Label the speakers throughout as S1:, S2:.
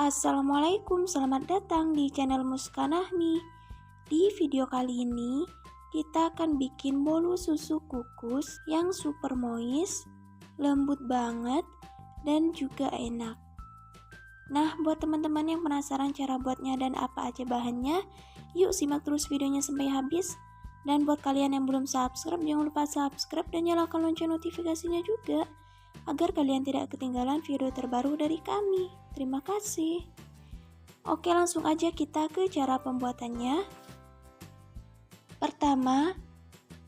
S1: Assalamualaikum, selamat datang di channel Muskanahmi. Di video kali ini, kita akan bikin bolu susu kukus yang super moist, lembut banget, dan juga enak. Nah, buat teman-teman yang penasaran cara buatnya dan apa aja bahannya, yuk simak terus videonya sampai habis. Dan buat kalian yang belum subscribe, jangan lupa subscribe dan nyalakan lonceng notifikasinya juga, agar kalian tidak ketinggalan video terbaru dari kami. Terima kasih. Oke, langsung aja kita ke cara pembuatannya. Pertama,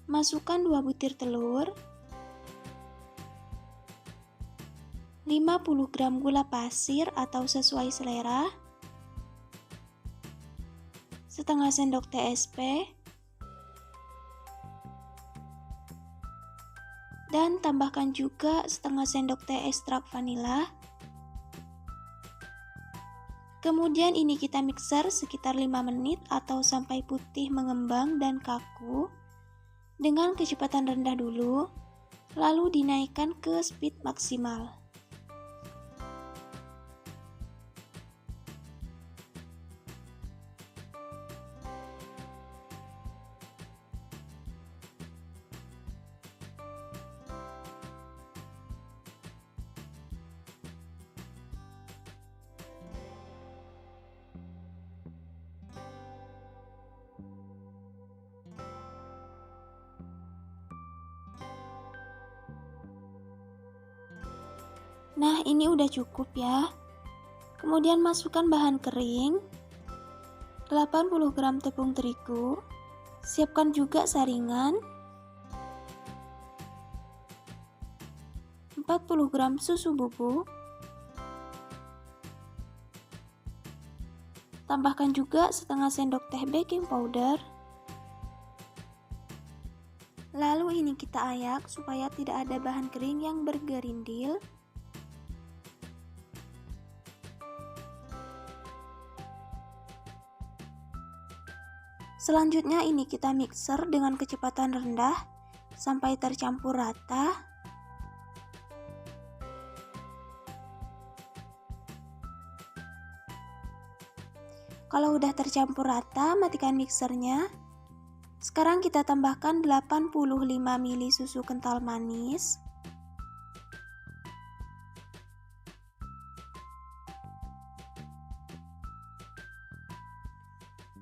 S1: masukkan 2 butir telur, 50 gram gula pasir atau sesuai selera, setengah sendok TSP, dan tambahkan juga setengah sendok teh ekstrak vanila. Kemudian ini kita mixer sekitar 5 menit atau sampai putih mengembang dan kaku dengan kecepatan rendah dulu, lalu dinaikkan ke speed maksimal. Nah, ini udah cukup ya. Kemudian masukkan bahan kering, 80 gram tepung terigu, siapkan juga saringan, 40 gram susu bubuk, tambahkan juga setengah sendok teh baking powder. Lalu ini kita ayak supaya tidak ada bahan kering yang bergerindil. Selanjutnya ini kita mixer dengan kecepatan rendah sampai tercampur rata. Kalau udah tercampur rata, matikan mixernya. Sekarang kita tambahkan 85 ml susu kental manis.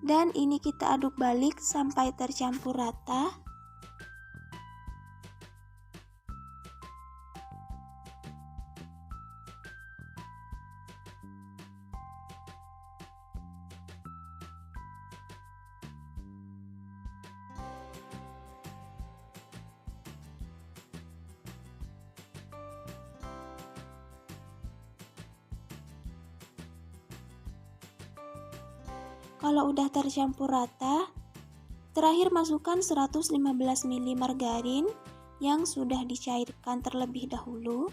S1: Dan ini kita aduk balik sampai tercampur rata. Kalau udah tercampur rata, terakhir masukkan 115 ml margarin yang sudah dicairkan terlebih dahulu.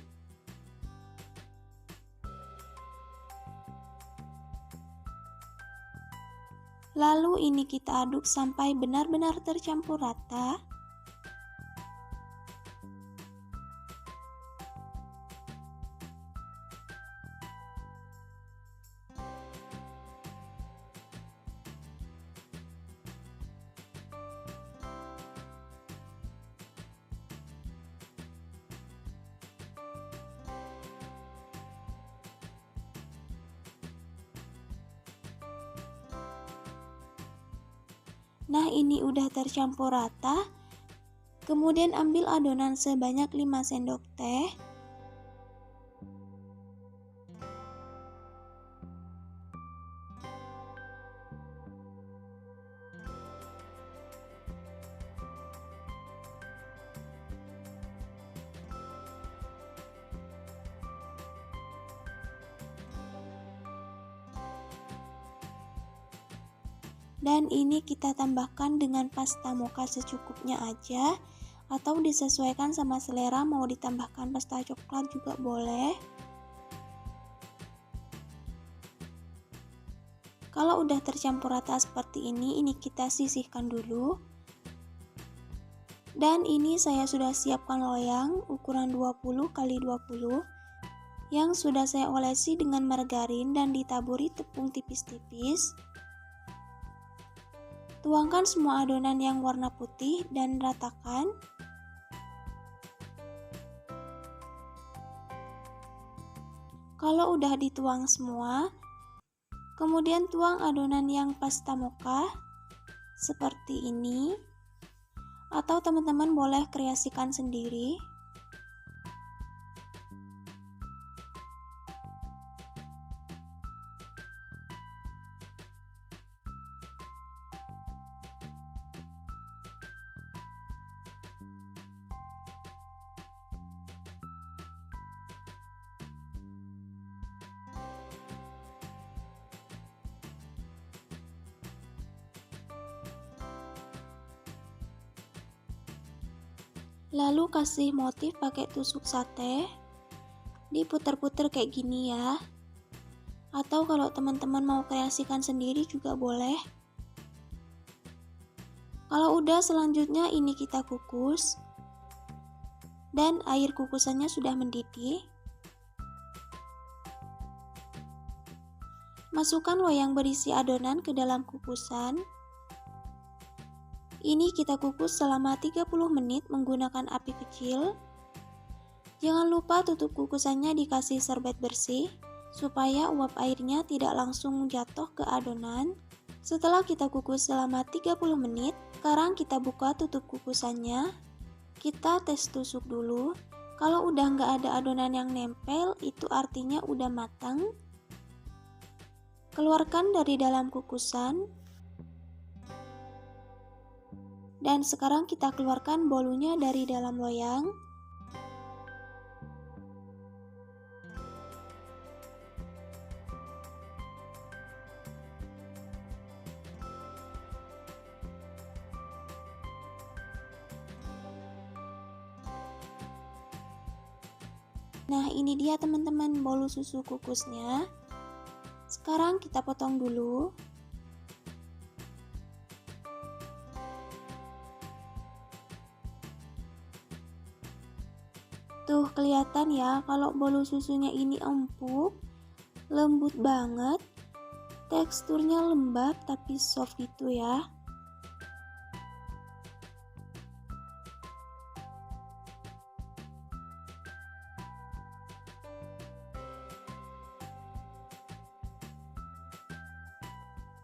S1: Lalu ini kita aduk sampai benar-benar tercampur rata. Nah, ini udah tercampur rata. Kemudian ambil adonan sebanyak 5 sendok teh. Dan ini kita tambahkan dengan pasta mocha secukupnya aja, atau disesuaikan sama selera, mau ditambahkan pasta coklat juga boleh. Kalau udah tercampur rata seperti ini kita sisihkan dulu. Dan ini saya sudah siapkan loyang ukuran 20 x 20. yang sudah saya olesi dengan margarin dan ditaburi tepung tipis-tipis. Tuangkan semua adonan yang warna putih dan ratakan. Kalau udah dituang semua, kemudian tuang adonan yang pasta mocha seperti ini, atau teman-teman boleh kreasikan sendiri. Lalu kasih motif pakai tusuk sate, diputer-puter kayak gini ya. Atau kalau teman-teman mau kreasikan sendiri juga boleh. Kalau udah, selanjutnya ini kita kukus. Dan air kukusannya sudah mendidih. Masukkan loyang berisi adonan ke dalam kukusan. Ini kita kukus selama 30 menit menggunakan api kecil. Jangan lupa tutup kukusannya dikasih serbet bersih supaya uap airnya tidak langsung jatuh ke adonan. Setelah kita kukus selama 30 menit, sekarang kita buka tutup kukusannya. Kita tes tusuk dulu. Kalau udah nggak ada adonan yang nempel, itu artinya udah matang. Keluarkan dari dalam kukusan. Dan sekarang kita keluarkan bolunya dari dalam loyang. Nah, ini dia teman-teman bolu susu kukusnya. Sekarang kita potong dulu. Tuh kelihatan ya kalau bolu susunya ini empuk, lembut banget, teksturnya lembab tapi soft gitu ya.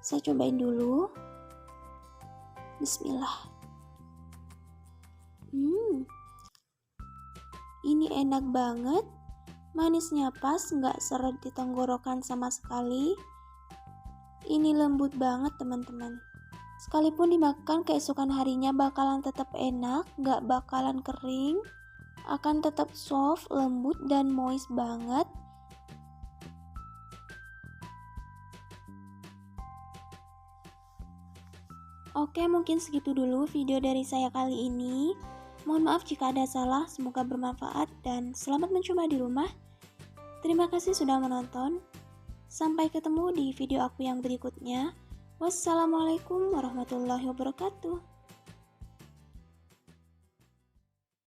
S1: Saya cobain dulu. Bismillah. Ini enak banget, manisnya pas, nggak seret di tenggorokan sama sekali. Ini lembut banget teman-teman. Sekalipun dimakan keesokan harinya bakalan tetap enak, nggak bakalan kering, akan tetap soft, lembut, dan moist banget. Oke, mungkin segitu dulu video dari saya kali ini. Mohon maaf jika ada salah, semoga bermanfaat dan selamat mencoba di rumah. Terima kasih sudah menonton. Sampai ketemu di video aku yang berikutnya. Wassalamualaikum warahmatullahi wabarakatuh.